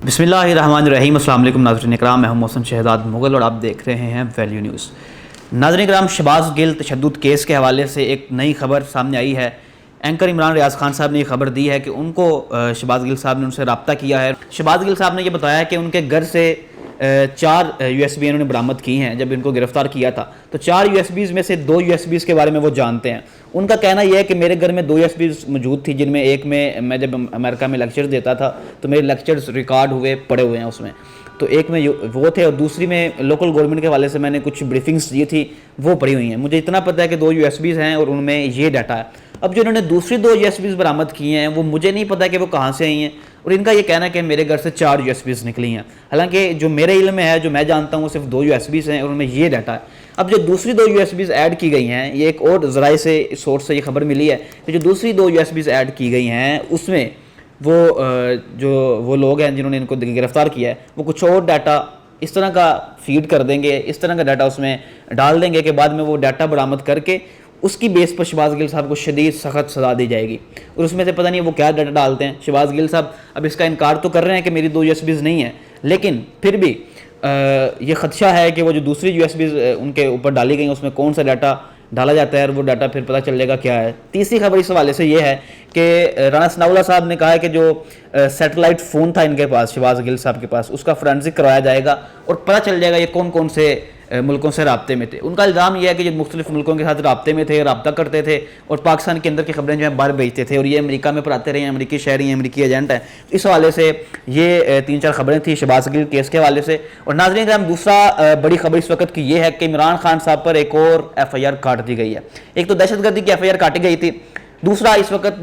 बिस्मिल्लाहिर्रहमानिर्रहीम। अस्सलाम वालेकुम नाज़रीन इकराम, मैं हूं मोहसिन शहजाद मुग़ल और आप देख रहे हैं वैल्यू न्यूज़। नाज़रीन इकराम, शहबाज गिल तशद्दुद केस के हवाले से एक नई खबर सामने आई है। एंकर इमरान रियाज़ खान साहब ने ये खबर दी है कि उनको शहबाज गिल साहब ने उनसे रब्ता किया है। शहबाज गिल साहब ने यह बताया कि उनके घर से 4 USB इन्होंने बरामद की हैं। जब इनको गिरफ़्तार किया था तो 4 USBs में से 2 USBs के बारे में वो जानते हैं। उनका कहना यह है कि मेरे घर में 2 USBs मौजूद थी, जिनमें एक में मैं जब अमेरिका में लेक्चर देता था तो मेरे लेक्चर्स रिकॉर्ड हुए पड़े हुए हैं उसमें, तो एक में वो थे और दूसरी में लोकल गवर्नमेंट के हवाले से मैंने कुछ ब्रीफिंग्स दी थी वो पड़ी हुई हैं। मुझे इतना पता है कि 2 USBs हैं और उनमें ये डाटा है। अब जो इन्होंने दूसरी 2 USBs बरामद की हैं वो मुझे नहीं पता कि वो कहाँ से आई हैं, और इनका ये कहना है कि मेरे घर से 4 USBs निकली हैं। हालांकि जो मेरे इल्म में है, जो मैं जानता हूँ, वो सिर्फ 2 USBs हैं और उनमें ये डाटा है। अब जो दूसरी 2 USBs ऐड की गई हैं, ये एक और ज़राए से सोर्स से ये खबर मिली है कि जो दूसरी 2 USBs ऐड की गई हैं उसमें वो लोग हैं जिन्होंने इनको गिरफ़्तार किया है, वो कुछ और डाटा इस तरह का फीड कर देंगे, इस तरह का डाटा उसमें डाल देंगे कि बाद में वो डाटा बरामद करके उसकी बेस पर शहबाज गिल साहब को शदीद सख्त सज़ा दी जाएगी। और उसमें से पता नहीं वो क्या डाटा डालते हैं। शहबाज गिल साहब अब इसका इनकार तो कर रहे हैं कि मेरी 2 USBs नहीं है, लेकिन फिर भी ये ख़दशा है कि वो जो दूसरी USBs उनके ऊपर डाली गई उसमें कौन सा डाटा डाला जाता है और वो डाटा फिर पता चलेगा क्या है। तीसरी खबर इस हवाले से ये है कि राना सनाउल्लाह साहब ने कहा है कि जो सैटेलाइट फ़ोन था इनके पास, शहबाज गिल साहब के पास, उसका फोरेंसिक करवाया जाएगा और पता चल जाएगा ये कौन कौन से मुल्कों से राब्ते में थे। उनका इल्ज़ाम यह है कि जो मुख्तलिफ मुल्कों के साथ राब्ते में थे, राब्ता करते थे और पाकिस्तान के अंदर की खबरें जो है बाहर भेजते थे, और ये अमेरिका में पढ़ाते रहे हैं, अमेरिकी शहरी हैं, अमेरिकी एजेंट हैं। तो इस हवाले से ये 3-4 खबरें थी शहबाज गिल केस के हवाले से। और नाज़रीन हम दूसरा बड़ी खबर इस वक्त की ये है कि इमरान खान साहब पर एक और FIR काट दी गई है। एक तो दहशतगर्दी की FIR काटी गई थी, दूसरा इस वक्त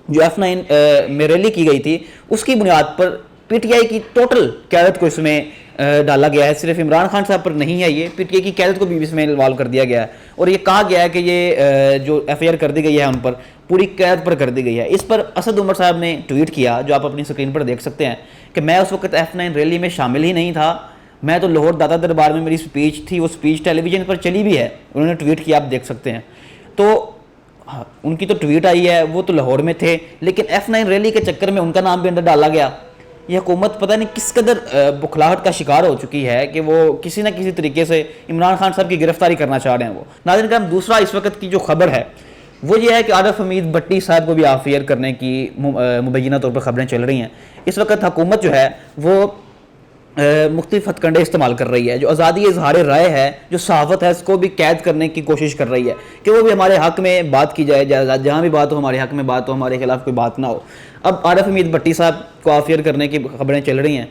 जो F9 में रैली की गई थी उसकी बुनियाद पर PTI की टोटल क़यादत को इसमें डाला गया है। सिर्फ इमरान खान साहब पर नहीं है, ये PTI की क़यादत को भी इसमें इन्वॉल्व कर दिया गया है और ये कहा गया है कि ये जो FIR कर दी गई है उन पर पूरी क़यादत पर कर दी गई है। इस पर असद उमर साहब ने ट्वीट किया, जो आप अपनी स्क्रीन पर देख सकते हैं, कि मैं उस वक्त F9 रैली में शामिल ही नहीं था, मैं तो लाहौर दाता दरबार में मेरी स्पीच थी, वो स्पीच टेलीविज़न पर चली भी है, उन्होंने ट्वीट किया, आप देख सकते हैं। तो उनकी तो ट्वीट आई है, वो तो लाहौर में थे, लेकिन F9 रैली के चक्कर में उनका नाम भी अंदर डाला गया। यह हुकूमत पता नहीं किस कदर बुखलाहट का शिकार हो चुकी है कि वो किसी न किसी तरीके से इमरान खान साहब की गिरफ्तारी करना चाह रहे हैं वो। नाज़रीन करम, दूसरा इस वक्त की जो खबर है वो ये है कि आरिफ हमीद भट्टी साहब को भी FIR करने की मुबैना तौर पर खबरें चल रही हैं। इस वक्त हुकूमत जो है वो मुख्तलिफ हथकंडे इस्तेमाल कर रही है। जो आज़ादी इजहार राय है, जो सहाफ़त है, इसको भी कैद करने की कोशिश कर रही है कि वो भी हमारे हक़ में बात की जाए, जहाँ भी बात हो हमारे हक़ में बात हो, हमारे खिलाफ कोई बात ना हो। अब आरिफ हमीद भट्टी साहब को FIR करने की खबरें चल रही हैं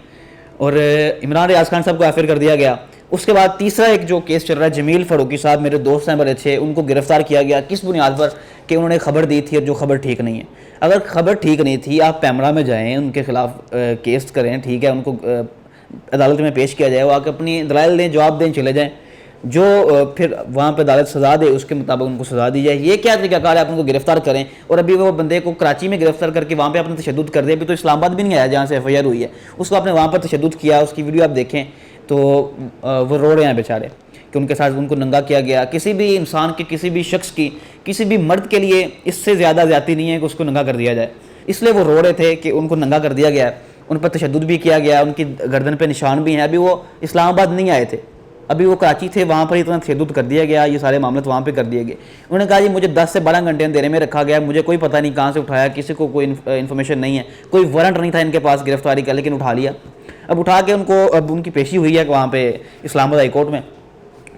और इमरान रियाज़ खान साहब को FIR कर दिया गया। उसके बाद तीसरा एक जो केस चल रहा है, जमील फ़ारूकी साहब मेरे दोस्त हैं बड़े अच्छे, उनको गिरफ़्तार किया गया। किस बुनियाद पर? कि उन्होंने खबर दी थी और जो खबर ठीक नहीं है। अगर खबर ठीक नहीं थी, आप पैमरा में जाएँ, उनके खिलाफ केस करें, ठीक है, उनको अदालत में पेश किया जाए, वो आके अपनी दलाइल दें, जवाब दें, चले जाएं, जो फिर वहाँ पे अदालत सज़ा दे उसके मुताबिक उनको सज़ा दी जाए। ये क्या तरीक़ाकार है? आप उनको गिरफ़्तार करें और अभी वो बंदे को कराची में गिरफ़्तार करके वहाँ पे आपने तशद्दुद कर दिया। अभी तो इस्लामाबाद भी नहीं आया जहाँ से FIR हुई है, उसको आपने वहाँ पर तशद्दुद किया। उसकी वीडियो आप देखें तो वो रो रहे हैं बेचारे कि उनके साथ उनको नंगा किया गया। किसी भी इंसान की, किसी भी शख्स की, किसी भी मर्द के लिए इससे ज़्यादा ज़्यादती नहीं है कि उसको नंगा कर दिया जाए। इसलिए वो रो रहे थे कि उनको नंगा कर दिया गया, उन पर तशद्दुद भी किया गया, उनकी गर्दन पे निशान भी हैं। अभी वो इस्लामाबाद नहीं आए थे, अभी वो कराची थे, वहाँ पर इतना तशद्दुद कर दिया गया, ये सारे मामले वहाँ पे कर दिए गए। उन्होंने कहा जी मुझे 10 से 12 घंटे अंधेरे में रखा गया, मुझे कोई पता नहीं कहाँ से उठाया, किसी को कोई इन्फॉर्मेशन नहीं है, कोई वारंट नहीं था इनके पास गिरफ्तारी का, लेकिन उठा लिया। अब उठा के उनको, अब उनकी पेशी हुई है वहाँ पे इस्लामाबाद हाई कोर्ट में,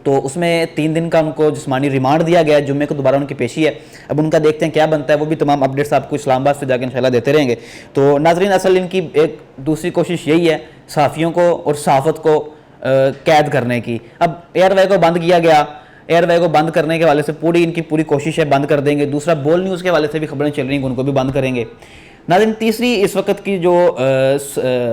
तो उसमें 3 दिन का उनको जिस्मानी रिमांड दिया गया है। जुम्मे को दोबारा उनकी पेशी है। अब उनका देखते हैं क्या बनता है, वो भी तमाम अपडेट्स आपको इस्लामाबाद से जाकर इंशाल्लाह देते रहेंगे। तो नाज़रीन, असल इनकी एक दूसरी कोशिश यही है सहाफ़ियों को और सहाफ़त को कैद करने की। अब एयरवे को बंद किया गया, एयरवे को बंद करने के हवाले से इनकी पूरी कोशिश है, बंद कर देंगे। दूसरा, बोल न्यूज़ के हवाले से भी खबरें चल रही हैं, उनको भी बंद करेंगे। नाज़रीन, तीसरी इस वक्त की जो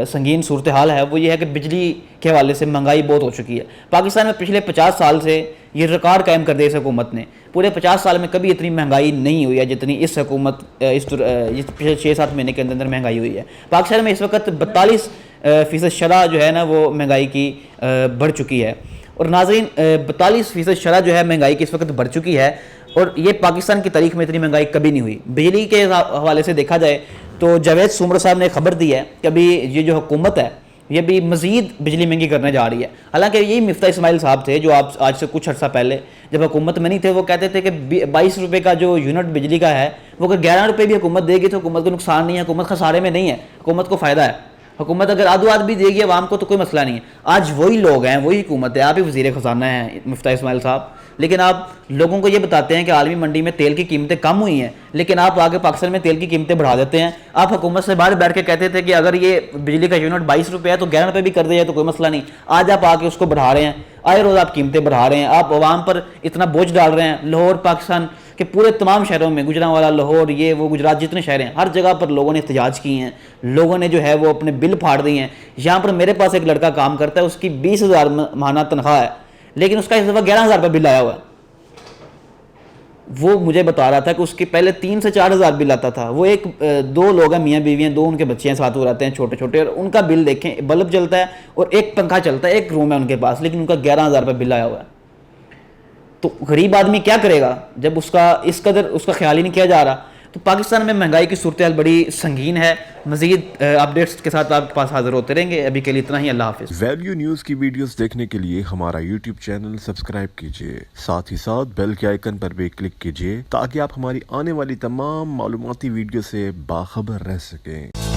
संगीन सूरत हाल है वो ये है कि बिजली के हवाले से महंगाई बहुत हो चुकी है। पाकिस्तान में पिछले 50 साल से ये रिकॉर्ड कायम कर दिया इस हुकूमत ने। पूरे 50 साल में कभी इतनी महंगाई नहीं हुई है जितनी इस हुकूमत इस पिछले 6-7 महीने के अंदर महंगाई हुई है। पाकिस्तान में इस वक्त 42% शरह जो है ना वो महंगाई की बढ़ चुकी है। और नाज़रीन, 42% शरह जो है महंगाई की इस वक्त बढ़ चुकी है और ये पाकिस्तान की तारीख में इतनी महंगाई कभी नहीं हुई। बिजली के हवाले से देखा जाए तो जावेद सुमर साहब ने खबर दी है कि अभी ये जो हुकूमत है یہ بھی مزید بجلی مہنگی کرنے جا رہی ہے. حالانکہ یہی مفتاح اسماعیل صاحب تھے جو آپ آج سے کچھ عرصہ پہلے جب حکومت میں نہیں تھے وہ کہتے تھے کہ 22 روپے کا جو یونٹ بجلی کا ہے وہ اگر 11 روپے بھی حکومت دے گی تو حکومت کو نقصان نہیں ہے, حکومت خسارے میں نہیں ہے, حکومت کو فائدہ ہے. حکومت اگر آدھو آدھ بھی دے گی عوام کو تو کوئی مسئلہ نہیں ہے. آج وہی لوگ ہیں, وہی حکومت ہے, آپ ہی وزیر خزانہ ہیں مفتاح اسماعیل صاحب, لیکن آپ لوگوں کو یہ بتاتے ہیں کہ عالمی منڈی میں تیل کی قیمتیں کم ہوئی ہیں, لیکن آپ آگے پاکستان میں تیل کی قیمتیں بڑھا دیتے ہیں. آپ حکومت سے باہر بیٹھ کے کہتے تھے کہ اگر یہ بجلی کا یونٹ 22 روپے ہے تو 11 روپے بھی کر دیا جائے تو کوئی مسئلہ نہیں. آج آپ آ کے اس کو بڑھا رہے ہیں, آئے روز آپ قیمتیں بڑھا رہے ہیں, آپ عوام پر اتنا بوجھ ڈال رہے ہیں. لاہور پاکستان کے پورے تمام شہروں میں, گجرانوالا, لاہور, یہ وہ گجرات جتنے شہر ہیں, ہر جگہ پر لوگوں نے احتجاج کی ہیں, لوگوں نے جو ہے وہ اپنے بل پھاڑ دیے ہیں. یہاں پر میرے پاس ایک لڑکا کام کرتا ہے, اس کی 20,000 ماہانہ تنخواہ ہے, لیکن اس کا اس دفعہ 11,000 روپے بل آیا ہوا ہے. وہ مجھے بتا رہا تھا کہ اس کے پہلے 3 سے 4,000 بل آتا تھا. وہ ایک 2 لوگ ہیں, میاں بیوی ہیں, 2 ان کے بچے ہیں, ساتھ وہ رہتے ہیں چھوٹے چھوٹے, اور ان کا بل دیکھیں, بلب جلتا ہے اور ایک پنکھا چلتا ہے, ایک روم ہے ان کے پاس, لیکن ان کا 11,000 روپے بل آیا ہوا ہے. تو غریب آدمی کیا کرے گا جب اس کا اس قدر اس کا خیال ہی نہیں کیا جا رہا. تو پاکستان میں مہنگائی کی صورتحال بڑی سنگین ہے. مزید اپڈیٹس کے ساتھ آپ کے پاس حاضر ہوتے رہیں گے. ابھی کے لیے اتنا ہی. اللہ حافظ. ویلیو نیوز کی ویڈیوز دیکھنے کے لیے ہمارا یوٹیوب چینل سبسکرائب کیجیے, ساتھ ہی ساتھ بیل کے آئیکن پر بھی کلک کیجیے تاکہ آپ ہماری آنے والی تمام معلوماتی ویڈیو سے باخبر رہ سکیں.